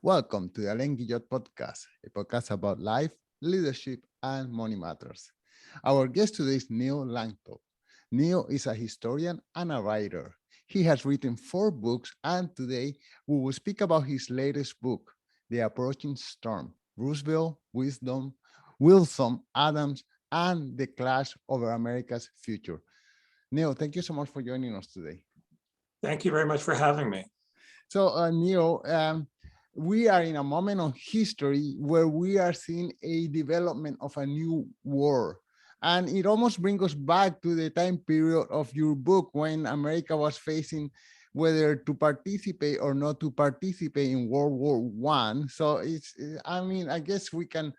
Welcome to the Lanctot podcast, a podcast about life, leadership, and money matters. Our guest today is Neil Lanctot. Neil is a historian and a writer. He has written 4 books, and today we will speak about his latest book, The Approaching Storm: Roosevelt, Wilson, Addams, and the Clash over America's Future. Neil, thank you so much for joining us today. Thank you very much for having me. So, Neil, we are in a moment of history where we are seeing a development of a new war. And it almost brings us back to the time period of your book when America was facing whether to participate or not to participate in World War One. So I guess we can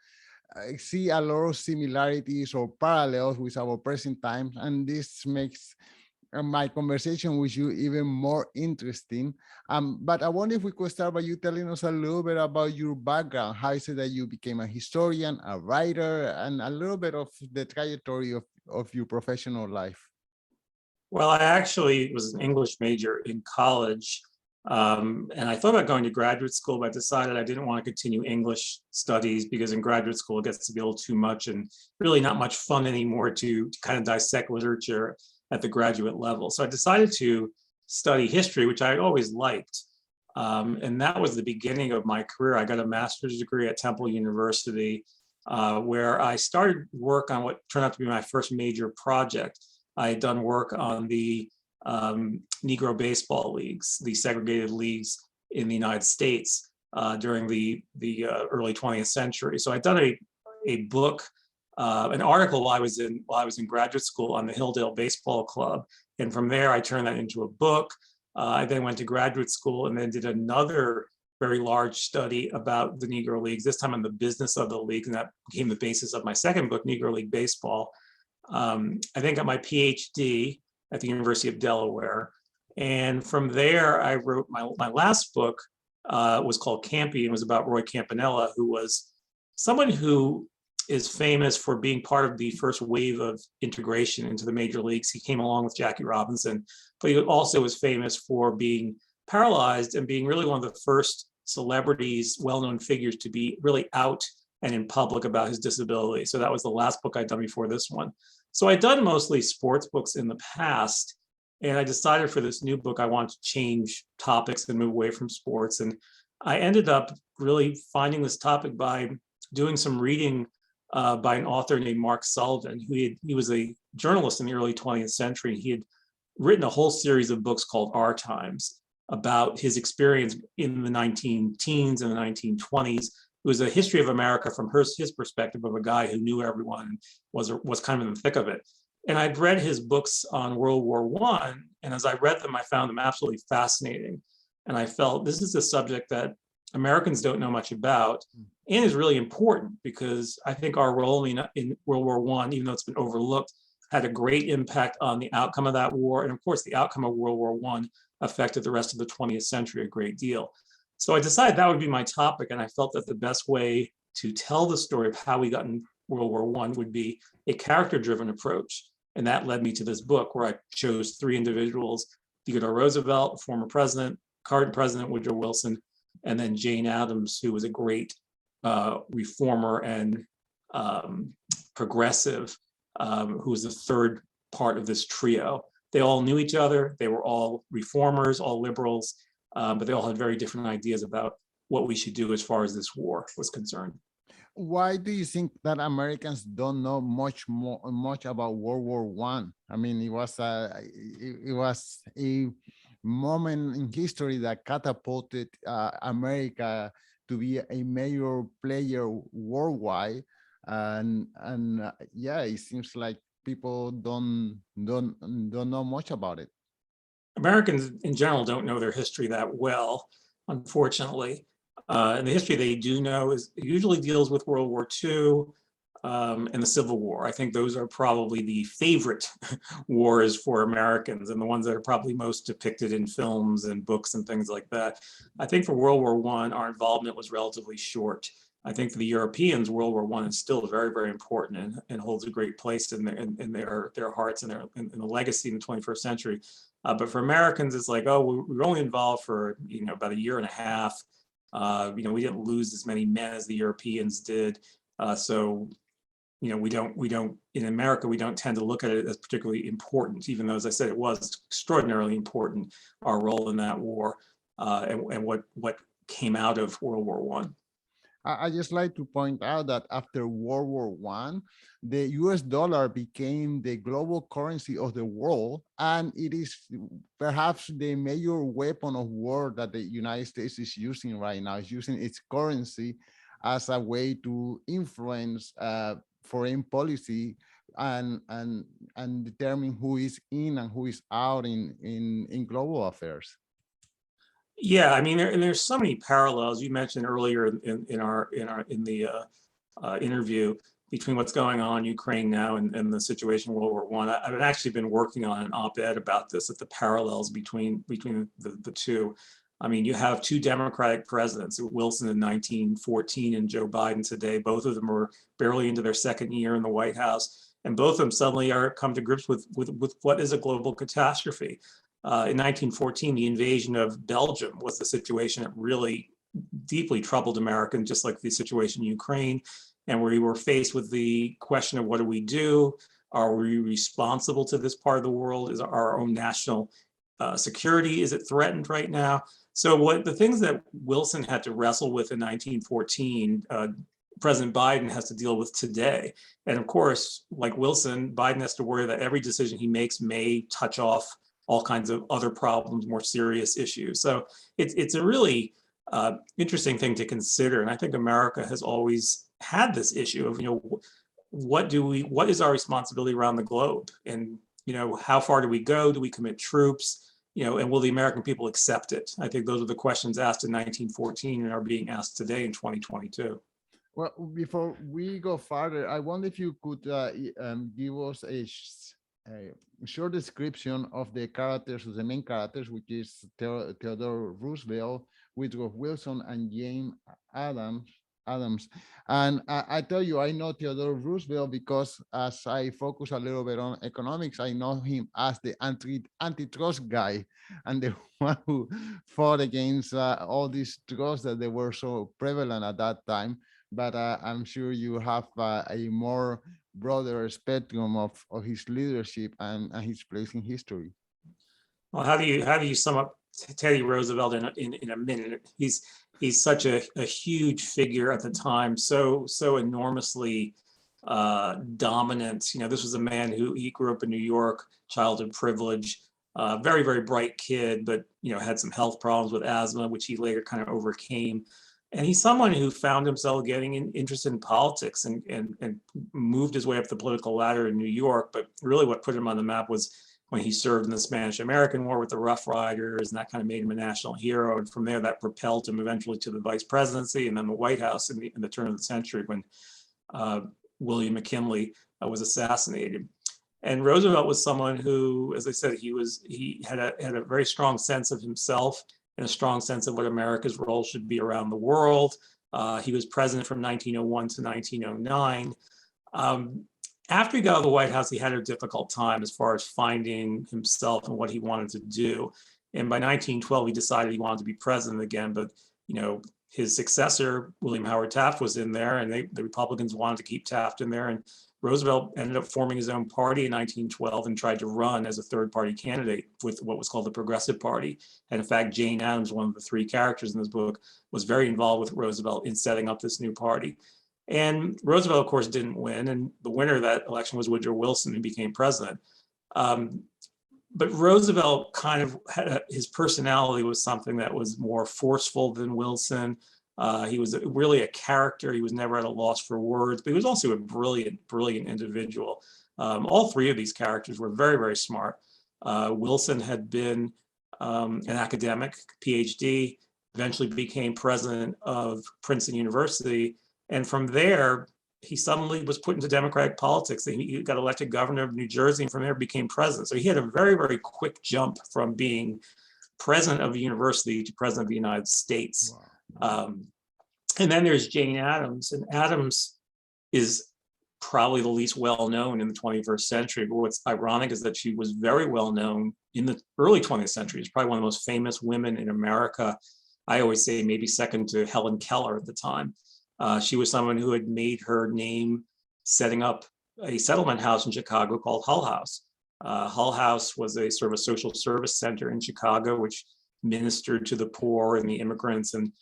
see a lot of similarities or parallels with our present times. And this makes my conversation with you even more interesting. But I wonder if we could start by you telling us a little bit about your background. How is it that you became a historian, a writer, and a little bit of the trajectory of your professional life? Well, I actually was an English major in college, and I thought about going to graduate school, but I decided I didn't want to continue English studies because in graduate school it gets to be a little too much and really not much fun anymore to kind of dissect literature at the graduate level. So I decided to study history, which I always liked. And that was the beginning of my career. I got a master's degree at Temple University, where I started work on what turned out to be my first major project. I had done work on the Negro baseball leagues, the segregated leagues in the United States during the early 20th century. So I'd done a book, an article while I was in graduate school on the Hilldale Baseball Club, and from there I turned that into a book. I then went to graduate school and then did another very large study about the Negro Leagues, this time on the business of the league, and that became the basis of my second book, Negro League Baseball. I then got my Ph.D. at the University of Delaware. And from there, I wrote my last book, was called Campy, and was about Roy Campanella, who was someone who is famous for being part of the first wave of integration into the major leagues. He came along with Jackie Robinson, but he also was famous for being paralyzed and being really one of the first celebrities, well-known figures to be really out and in public about his disability. So that was the last book I'd done before this one. So I'd done mostly sports books in the past, and I decided for this new book, I wanted to change topics and move away from sports. And I ended up really finding this topic by doing some reading by an author named Mark Sullivan, he was a journalist in the early 20th century. He had written a whole series of books called Our Times about his experience in the 19 teens and the 1920s. It was a history of America from his perspective of a guy who knew everyone and was kind of in the thick of it. And I'd read his books on World War I, and as I read them, I found them absolutely fascinating. And I felt this is a subject that Americans don't know much about and is really important because I think our role in World War I, even though it's been overlooked, had a great impact on the outcome of that war. And of course, the outcome of World War I affected the rest of the 20th century a great deal. So I decided that would be my topic, and I felt that the best way to tell the story of how we got in World War I would be a character-driven approach. And that led me to this book where I chose 3 individuals: Theodore Roosevelt, former president, current president Woodrow Wilson, and then Jane Addams, who was a great reformer and progressive, who was the third part of this trio. They all knew each other. They were all reformers, all liberals, but they all had very different ideas about what we should do as far as this war was concerned. Why do you think that Americans don't know much about World War One? I mean, it was a moment in history that catapulted America to be a major player worldwide, and yeah, it seems like people don't know much about it. Americans in general don't know their history that well, unfortunately. And the history they do know usually deals with World War II and the Civil War. I think those are probably the favorite wars for Americans and the ones that are probably most depicted in films and books and things like that. I think for World War I, our involvement was relatively short. I think for the Europeans, World War I is still very, very important and holds a great place in their hearts and in the legacy in the 21st century. But for Americans, it's like, oh, we were only involved for about a year and a half. We didn't lose as many men as the Europeans did. So we don't in America, we don't tend to look at it as particularly important, even though, as I said, it was extraordinarily important, our role in that war, and what came out of World War One. I just like to point out that after World War One, the US dollar became the global currency of the world, and it is perhaps the major weapon of war that the United States is using right now. It's using its currency as a way to influence foreign policy and determine who is in and who is out in global affairs. Yeah, I mean, there's so many parallels you mentioned earlier in the interview between what's going on in Ukraine now and the situation in World War One. I've actually been working on an op-ed about this, at the parallels between the two. I mean, you have two Democratic presidents, Wilson in 1914 and Joe Biden today. Both of them are barely into their second year in the White House, and both of them suddenly are come to grips with what is a global catastrophe. In 1914, the invasion of Belgium was the situation that really deeply troubled Americans, just like the situation in Ukraine. And we were faced with the question of what do we do? Are we responsible to this part of the world? Is our own national security, is it threatened right now? So the things that Wilson had to wrestle with in 1914, President Biden has to deal with today. And of course, like Wilson, Biden has to worry that every decision he makes may touch off all kinds of other problems, more serious issues. So it's a really interesting thing to consider. And I think America has always had this issue of, what is our responsibility around the globe? And, how far do we go? Do we commit troops? And will the American people accept it? I think those are the questions asked in 1914 and are being asked today in 2022. Well, before we go further, I wonder if you could give us a short description of the characters, of the main characters, which is Theodore Roosevelt, Woodrow Wilson, and James Addams. And I tell you, I know Theodore Roosevelt because as I focus a little bit on economics, I know him as the antitrust guy and the one who fought against all these trusts that they were so prevalent at that time. But I'm sure you have a more broader spectrum of his leadership and his place in history. Well, how do you sum up Teddy Roosevelt in a minute? He's such a huge figure at the time, so enormously dominant. This was a man he grew up in New York, childhood privilege, very, very bright kid, but had some health problems with asthma, which he later kind of overcame. And he's someone who found himself getting interested in politics and moved his way up the political ladder in New York. But really what put him on the map was when he served in the Spanish-American War with the Rough Riders, and that kind of made him a national hero. And from there, that propelled him eventually to the vice presidency and then the White House in the turn of the century when William McKinley was assassinated. And Roosevelt was someone who, as I said, he had a very strong sense of himself and a strong sense of what America's role should be around the world. He was president from 1901 to 1909. After he got out of the White House, he had a difficult time as far as finding himself and what he wanted to do. And by 1912, he decided he wanted to be president again. But his successor, William Howard Taft, was in there, and the Republicans wanted to keep Taft in there. And Roosevelt ended up forming his own party in 1912 and tried to run as a third-party candidate with what was called the Progressive Party. And in fact, Jane Addams, one of the three characters in this book, was very involved with Roosevelt in setting up this new party. And Roosevelt, of course, didn't win. And the winner of that election was Woodrow Wilson, who became president. But Roosevelt kind of his personality was something that was more forceful than Wilson. He was really a character. He was never at a loss for words, but he was also a brilliant individual. All three of these characters were very, very smart. Wilson had been an academic, Ph.D., eventually became president of Princeton University. And from there, he suddenly was put into Democratic politics. He got elected governor of New Jersey, and from there became president. So he had a very, very quick jump from being president of the university to president of the United States. Wow. And then there's Jane Addams, and Addams is probably the least well-known in the 21st century. But what's ironic is that she was very well-known in the early 20th century. She's probably one of the most famous women in America I always say maybe second to Helen Keller at the time. She was someone who had made her name setting up a settlement house in Chicago called Hull House. Hull House was a sort of a social service center in Chicago, which ministered to the poor and the immigrants, and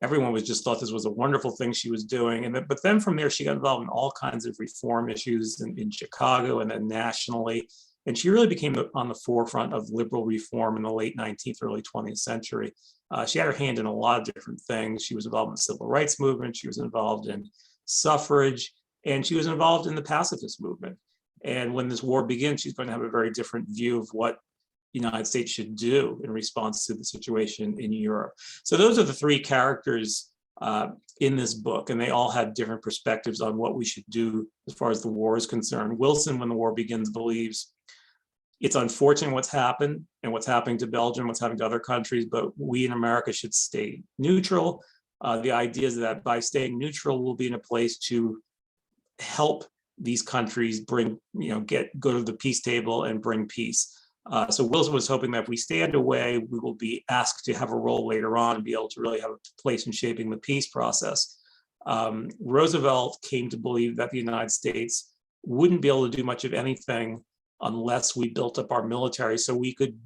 everyone was just thought this was a wonderful thing she was doing. But then from there, she got involved in all kinds of reform issues in Chicago and then nationally. And she really became on the forefront of liberal reform in the late 19th, early 20th century. She had her hand in a lot of different things. She was involved in the civil rights movement. She was involved in suffrage, and she was involved in the pacifist movement. And when this war begins, she's going to have a very different view of what the United States should do in response to the situation in Europe. So those are the three characters in this book, and they all have different perspectives on what we should do as far as the war is concerned. Wilson, when the war begins, believes it's unfortunate what's happened and what's happening to Belgium, what's happening to other countries, but we in America should stay neutral. The idea is that by staying neutral, we'll be in a place to help these countries bring, go to the peace table and bring peace. So Wilson was hoping that if we stand away, we will be asked to have a role later on and be able to really have a place in shaping the peace process. Roosevelt came to believe that the United States wouldn't be able to do much of anything unless we built up our military so we could,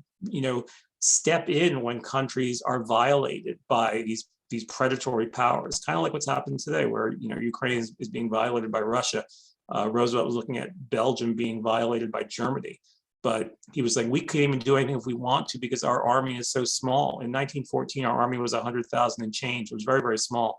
step in when countries are violated by these predatory powers, kind of like what's happened today, where Ukraine is being violated by Russia. Roosevelt was looking at Belgium being violated by Germany, but he was like, we couldn't even do anything if we want to because our army is so small. In 1914, our army was 100,000 and change. It was very, very small.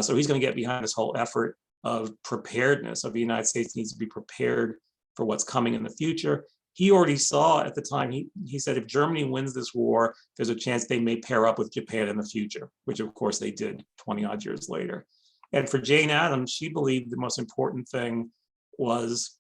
So he's going to get behind this whole effort of preparedness of the United States needs to be prepared for what's coming in the future. He already saw at the time, he said, if Germany wins this war, there's a chance they may pair up with Japan in the future, which of course they did 20 odd years later. And for Jane Addams, she believed the most important thing was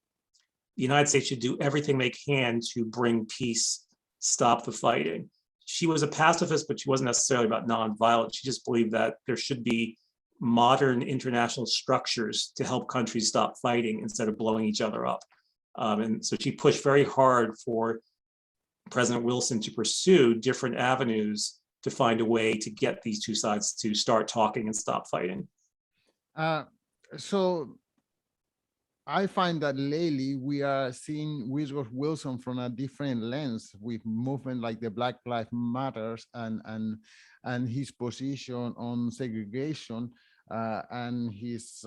the United States should do everything they can to bring peace, stop the fighting. She was a pacifist, but she wasn't necessarily about nonviolence. She just believed that there should be modern international structures to help countries stop fighting instead of blowing each other up. And so she pushed very hard for President Wilson to pursue different avenues to find a way to get these two sides to start talking and stop fighting. So I find that lately we are seeing Woodrow Wilson from a different lens with movement like the Black Lives Matters and his position on segregation and his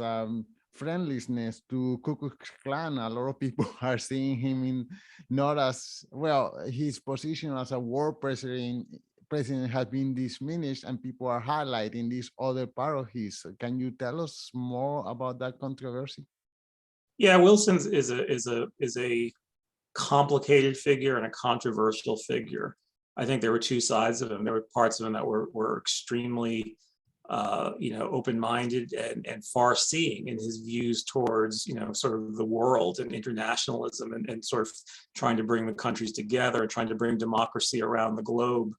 friendliness to Ku Klux Klan. A lot of people are seeing him in not as well. His position as a war president has been diminished, and people are highlighting this other part of his. Can you tell us more about that controversy? Yeah, Wilson is a complicated figure and a controversial figure. I think there were two sides of him. There were parts of him that were extremely open-minded and far-seeing in his views towards, sort of the world and internationalism and sort of trying to bring the countries together and trying to bring democracy around the globe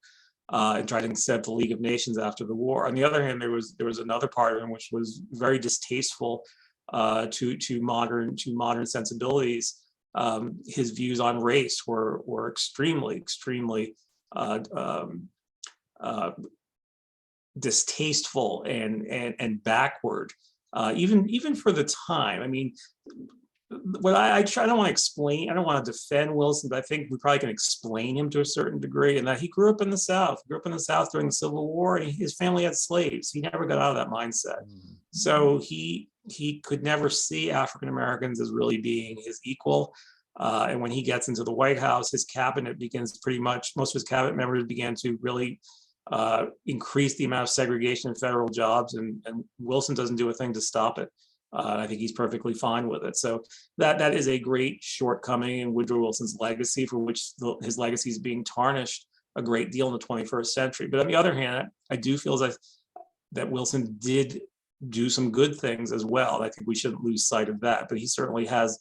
and trying to set the League of Nations after the war. On the other hand, there was another part of him which was very distasteful to modern sensibilities. His views on race were extremely distasteful and backward, even for the time. I mean, what I don't want to explain, I don't want to defend Wilson, but I think we probably can explain him to a certain degree, in that he grew up in the South. During the Civil War, and his family had slaves. He never got out of that mindset. So he could never see African Americans as really being his equal. And when he gets into the White House, his cabinet begins most of his cabinet members began to really increase the amount of segregation in federal jobs, and Wilson doesn't do a thing to stop it. I think he's perfectly fine with it. So that is a great shortcoming in Woodrow Wilson's legacy, for which his legacy is being tarnished a great deal in the 21st century. But on the other hand, I do feel that Wilson did do some good things as well. I think we shouldn't lose sight of that. But he certainly has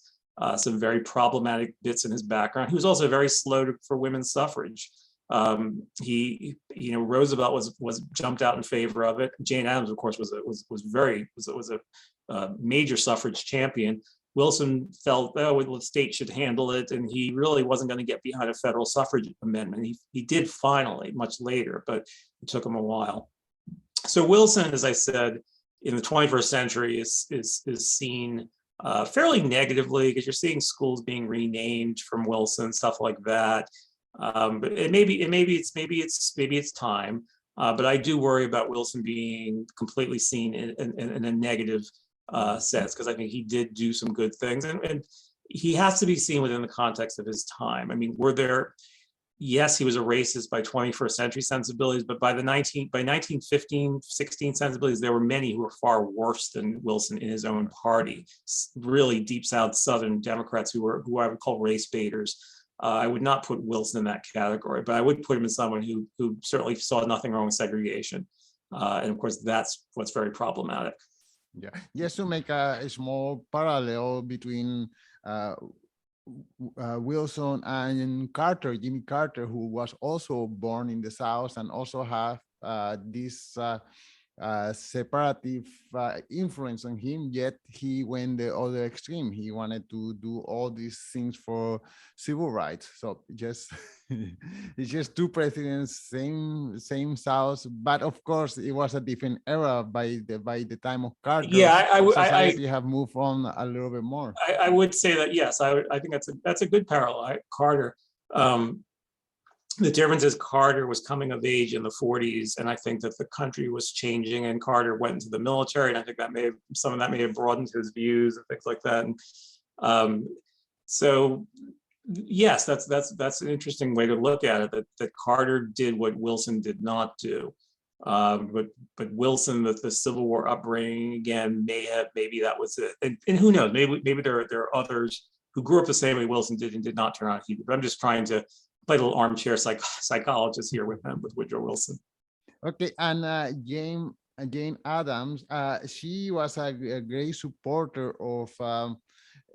some very problematic bits in his background. He was also very slow for women's suffrage. Roosevelt was jumped out in favor of it. Jane Addams, of course, was a major suffrage champion. Wilson felt, the state should handle it, and he really wasn't going to get behind a federal suffrage amendment. He did finally, much later, but it took him a while. So Wilson, as I said, in the 21st century is seen fairly negatively, because you're seeing schools being renamed from Wilson, stuff like that. But maybe it's time. But I do worry about Wilson being completely seen in a negative sense, because I think he did do some good things, and he has to be seen within the context of his time. I mean, yes, he was a racist by 21st century sensibilities, but by 1915, 16 sensibilities, there were many who were far worse than Wilson in his own party. Really deep South Southern Democrats who I would call race baiters. I would not put Wilson in that category, but I would put him as someone who certainly saw nothing wrong with segregation. And of course, that's what's very problematic. Yeah, just to make a small parallel between Wilson and Carter, Jimmy Carter, who was also born in the South and also have this separative influence on him, yet he went the other extreme. He wanted to do all these things for civil rights. So just it's just two presidents, same South, but of course it was a different era by the time of Carter. Yeah, society have moved on a little bit more. I would say that, yes, I think that's a good parallel. Carter. The difference is Carter was coming of age in the 40s, and I think that the country was changing, and Carter went into the military, and I think that some of that may have broadened his views and things like that. And so, yes, that's an interesting way to look at it. That Carter did what Wilson did not do. But Wilson, the Civil War upbringing, again, maybe that was it. And who knows? Maybe there are others who grew up the same way Wilson did and did not turn out either. But I'm just trying to play a little armchair psychologist here with Woodrow Wilson. Okay, and Jane Addams, she was a great supporter of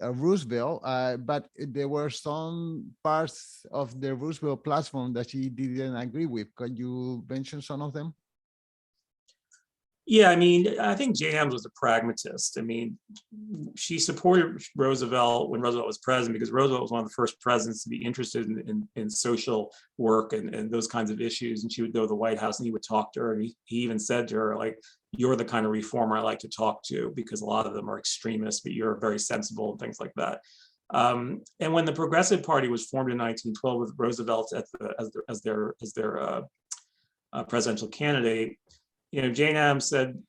Roosevelt, but there were some parts of the Roosevelt platform that she didn't agree with. Could you mention some of them? Yeah, I mean, I think Jane Addams was a pragmatist. I mean, she supported Roosevelt when Roosevelt was president, because Roosevelt was one of the first presidents to be interested in social work and those kinds of issues. And she would go to the White House and he would talk to her. And he even said to her, like, you're the kind of reformer I like to talk to, because a lot of them are extremists, but you're very sensible and things like that. And when the Progressive Party was formed in 1912 with Roosevelt as their presidential candidate, Jane Addams said,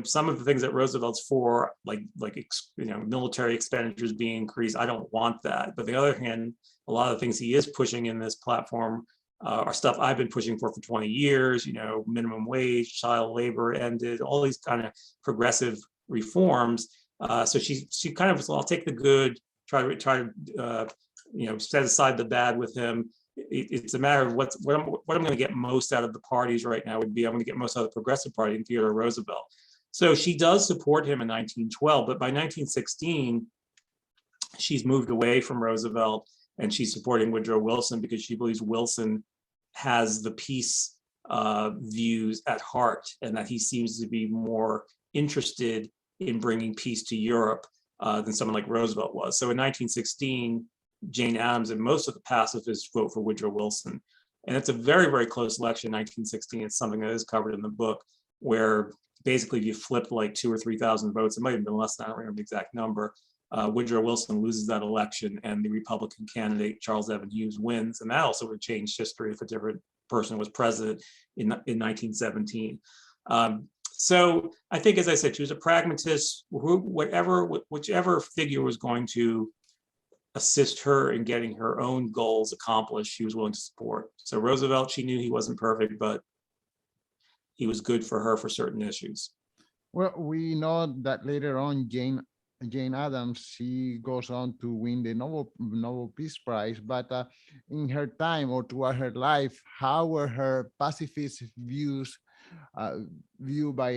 some of the things that Roosevelt's for, like military expenditures being increased, I don't want that. But on the other hand, a lot of the things he is pushing in this platform are stuff I've been pushing for 20 years. Minimum wage, child labor ended, all these kind of progressive reforms. So she kind of, I'll take the good, try to set aside the bad with him. It's a matter of what I'm going to get most out of the parties right now would be, I'm going to get most out of the Progressive Party and Theodore Roosevelt. So she does support him in 1912, but by 1916, she's moved away from Roosevelt and she's supporting Woodrow Wilson because she believes Wilson has the peace views at heart, and that he seems to be more interested in bringing peace to Europe than someone like Roosevelt was. So in 1916, Jane Addams and most of the pacifists vote for Woodrow Wilson. And it's a very, very close election in 1916. It's something that is covered in the book, where basically if you flipped like 2,000 or 3,000 votes, it might have been less than, I don't remember the exact number, Woodrow Wilson loses that election and the Republican candidate, Charles Evan Hughes, wins. And that also would change history if a different person was president in 1917. So I think, as I said, she was a pragmatist. Whichever figure was going to assist her in getting her own goals accomplished, she was willing to support. So Roosevelt, she knew he wasn't perfect, but he was good for her for certain issues. Well, we know that later on, Jane Addams, she goes on to win the Nobel Peace Prize, but in her time or throughout her life, how were her pacifist views viewed by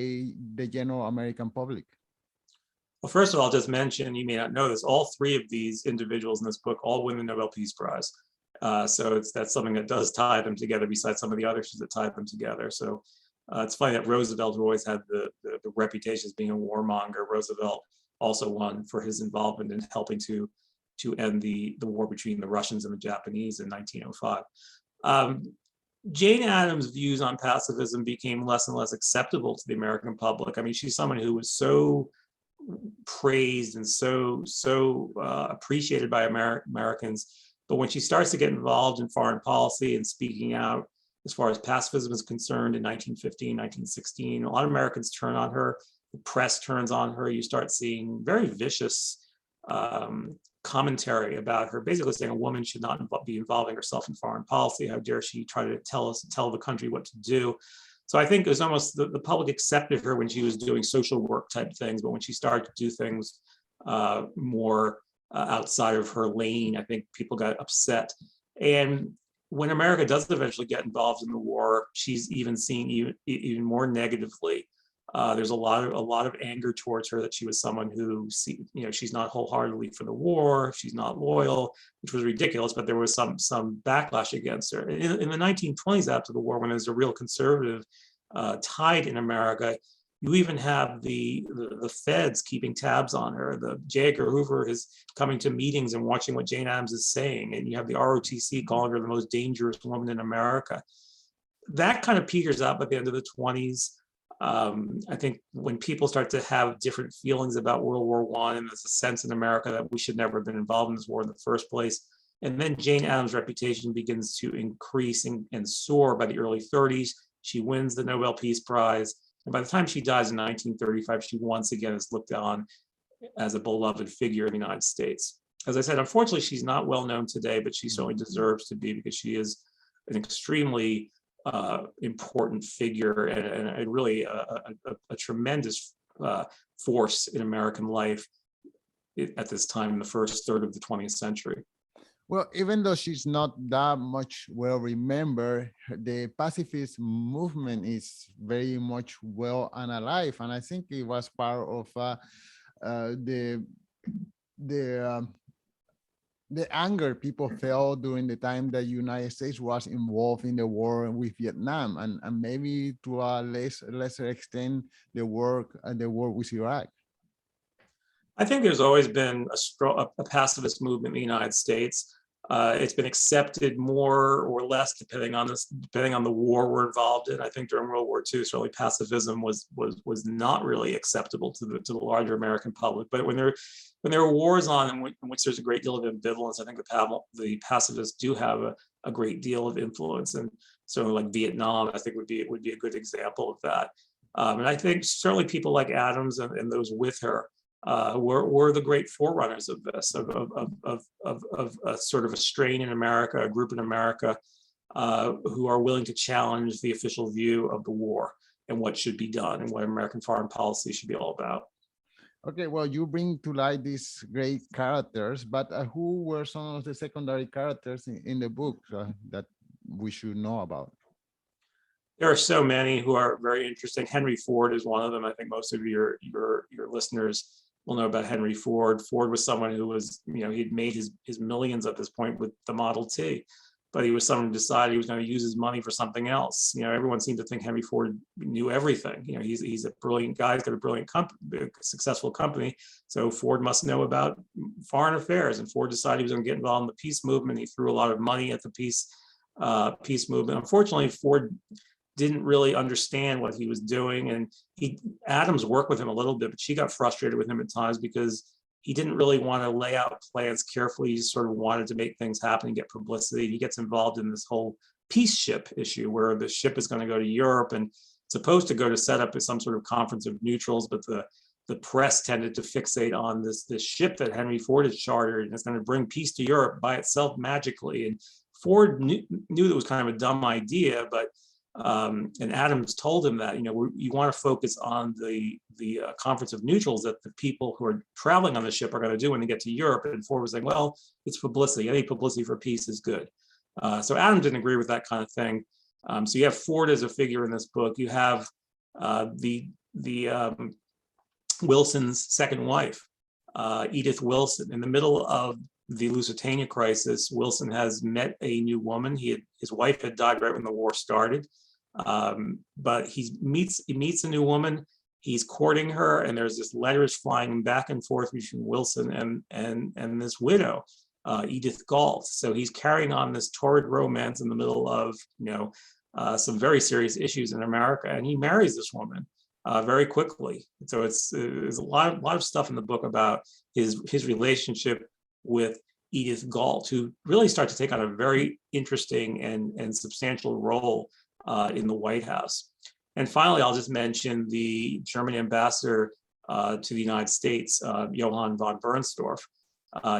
the general American public? Well, first of all, I'll just mention, you may not know this, all three of these individuals in this book all win the Nobel Peace Prize. So that's something that does tie them together, besides some of the other issues that tie them together. So it's funny that Roosevelt, who always had the reputation as being a warmonger, Roosevelt also won for his involvement in helping to end the war between the Russians and the Japanese in 1905. Jane Addams' views on pacifism became less and less acceptable to the American public. I mean, she's someone who was so praised and so appreciated by Americans. But when she starts to get involved in foreign policy and speaking out as far as pacifism is concerned in 1915, 1916, a lot of Americans turn on her. The press turns on her. You start seeing very vicious commentary about her, basically saying a woman should not be involving herself in foreign policy. How dare she try to tell the country what to do? So I think it was almost the public accepted her when she was doing social work type things, but when she started to do things more outside of her lane, I think people got upset. And when America does eventually get involved in the war, she's even seen even more negatively. There's a lot of anger towards her that she was someone who, she's not wholeheartedly for the war, she's not loyal, which was ridiculous, but there was some backlash against her. In the 1920s, after the war, when there's a real conservative tide in America, you even have the feds keeping tabs on her. The J. Edgar Hoover is coming to meetings and watching what Jane Addams is saying, and you have the ROTC calling her the most dangerous woman in America. That kind of peters out by the end of the 20s. I think when people start to have different feelings about World War I, and there's a sense in America that we should never have been involved in this war in the first place. And then Jane Addams' reputation begins to increase and soar by the early 30s. She wins the Nobel Peace Prize. And by the time she dies in 1935, she once again is looked on as a beloved figure in the United States. As I said, unfortunately, she's not well known today, but she certainly deserves to be, because she is an extremely important figure and really a tremendous force in American life at this time in the first third of the 20th century. Well, even though she's not that much well remembered, the pacifist movement is very much well and alive, and I think it was part of the anger people felt during the time that the United States was involved in the war with Vietnam, and maybe to a lesser extent the war with Iraq. I think there's always been a pacifist movement in the United States. It's been accepted more or less depending on the war we're involved in. I think during World War II, certainly pacifism was not really acceptable to the larger American public. But when there are wars on in which there's a great deal of ambivalence, I think the pacifists do have a great deal of influence. And so, like Vietnam, I think would be a good example of that. And I think certainly people like Addams and those with her were the great forerunners of this, of a sort of a strain in America, a group in America who are willing to challenge the official view of the war and what should be done and what American foreign policy should be all about. Okay, well, you bring to light these great characters, but who were some of the secondary characters in the book that we should know about? There are so many who are very interesting. Henry Ford is one of them. I think most of your listeners will know about Henry Ford. Ford was someone who was, he'd made his millions at this point with the Model T, but he was someone who decided he was going to use his money for something else. Everyone seemed to think Henry Ford knew everything. He's a brilliant guy, he's got a brilliant company, successful company. So Ford must know about foreign affairs. And Ford decided he was going to get involved in the peace movement. He threw a lot of money at the peace movement. Unfortunately, Ford didn't really understand what he was doing. And Addams worked with him a little bit, but she got frustrated with him at times because he didn't really want to lay out plans carefully. He sort of wanted to make things happen and get publicity. He gets involved in this whole peace ship issue where the ship is going to go to Europe and supposed to go to set up some sort of conference of neutrals, but the press tended to fixate on this ship that Henry Ford had chartered, and it's going to bring peace to Europe by itself magically. And Ford knew that was kind of a dumb idea, but and Addams told him that, you want to focus on the conference of neutrals that the people who are traveling on the ship are going to do when they get to Europe. And Ford was saying, well, it's publicity. Any publicity for peace is good. So Addams didn't agree with that kind of thing. So you have Ford as a figure in this book. You have the Wilson's second wife, Edith Wilson. In the middle of the Lusitania crisis, Wilson has met a new woman. His wife had died right when the war started, but he meets a new woman. He's courting her, and there's this letters flying back and forth between Wilson and this widow. Edith Galt. So he's carrying on this torrid romance in the middle of, some very serious issues in America, and he marries this woman very quickly. So there's a lot of stuff in the book about his relationship with Edith Galt, who really started to take on a very interesting and substantial role in the White House. And finally, I'll just mention the German ambassador to the United States, Johann von Bernstorff.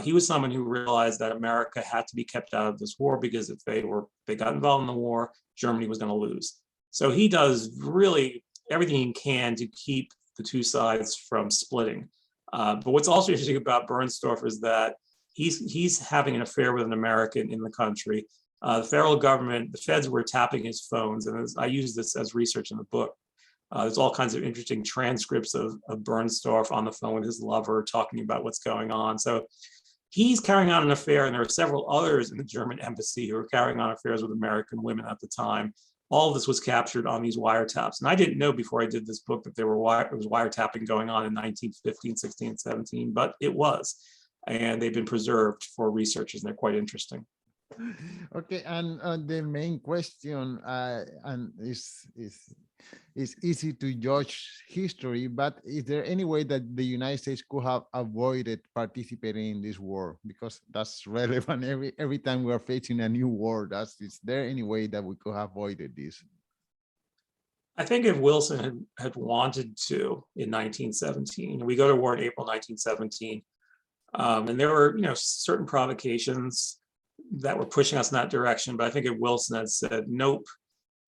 He was someone who realized that America had to be kept out of this war, because if they got involved in the war, Germany was going to lose. So he does really everything he can to keep the two sides from splitting. But what's also interesting about Bernstorff is that he's having an affair with an American in the country. The federal government, the feds were tapping his phones, and I use this as research in the book. There's all kinds of interesting transcripts of Bernstorff on the phone with his lover talking about what's going on. So he's carrying on an affair, and there are several others in the German embassy who are carrying on affairs with American women at the time. All of this was captured on these wiretaps. And I didn't know before I did this book that there was wiretapping going on in 1915, 16, 17, but it was. And they've been preserved for researchers, and they're quite interesting. Okay, and the main question, and is easy to judge history, but is there any way that the United States could have avoided participating in this war? Because that's relevant every time we are facing a new war. Is there any way that we could have avoided this? I think if Wilson had wanted to in 1917, we go to war in April 1917, and there were certain provocations that were pushing us in that direction. But I think if Wilson had said, nope,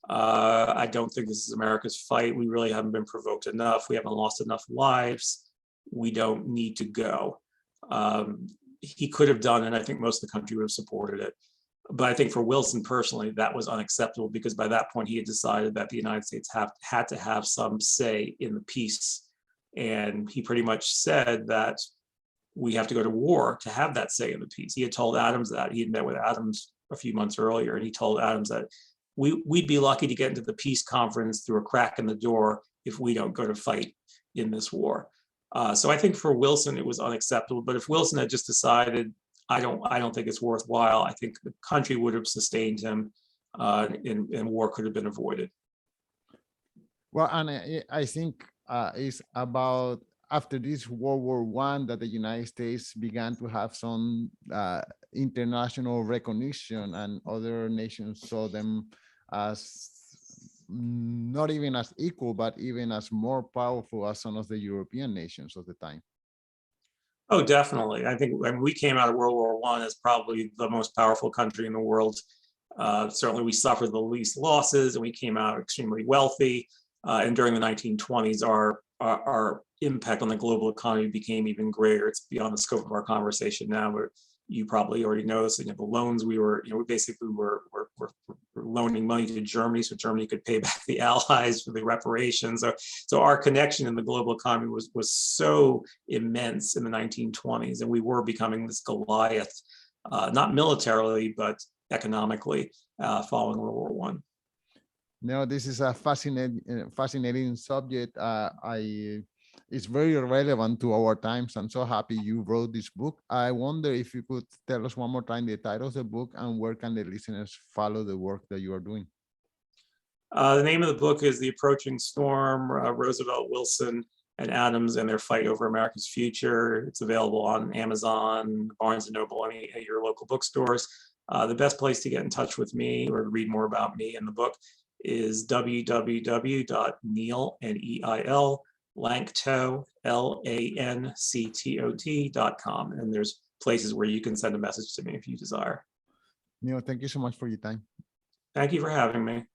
I don't think this is America's fight. We really haven't been provoked enough. We haven't lost enough lives. We don't need to go. He could have done it, and I think most of the country would have supported it. But I think for Wilson personally, that was unacceptable, because by that point he had decided that the United States had to have some say in the peace. And he pretty much said that we have to go to war to have that say in the peace. He had told Addams that. He had met with Addams a few months earlier, and he told Addams that we'd be lucky to get into the peace conference through a crack in the door if we don't go to fight in this war. So I think for Wilson, it was unacceptable. But if Wilson had just decided, I don't think it's worthwhile, I think the country would have sustained him, and war could have been avoided. Well, and I think it's about after this World War I that the United States began to have some international recognition, and other nations saw them as not even as equal, but even as more powerful as some of the European nations of the time. Oh, definitely. I think when we came out of World War I as probably the most powerful country in the world, certainly we suffered the least losses, and we came out extremely wealthy. And during the 1920s, our impact on the global economy became even greater. It's beyond the scope of our conversation now, but you probably already know this. The loans we were loaning money to Germany so Germany could pay back the Allies for the reparations. So our connection in the global economy was so immense in the 1920s, and we were becoming this Goliath, not militarily, but economically, following World War I. No, this is a fascinating subject. It's very relevant to our times. I'm so happy you wrote this book. I wonder if you could tell us one more time the title of the book, and where can the listeners follow the work that you are doing? The name of the book is The Approaching Storm, Roosevelt, Wilson, and Addams and Their Fight Over America's Future. It's available on Amazon, Barnes & Noble, any of your local bookstores. The best place to get in touch with me or read more about me and the book is www.neil, Lanctot, Lanctot.com. And there's places where you can send a message to me if you desire. Neil, thank you so much for your time. Thank you for having me.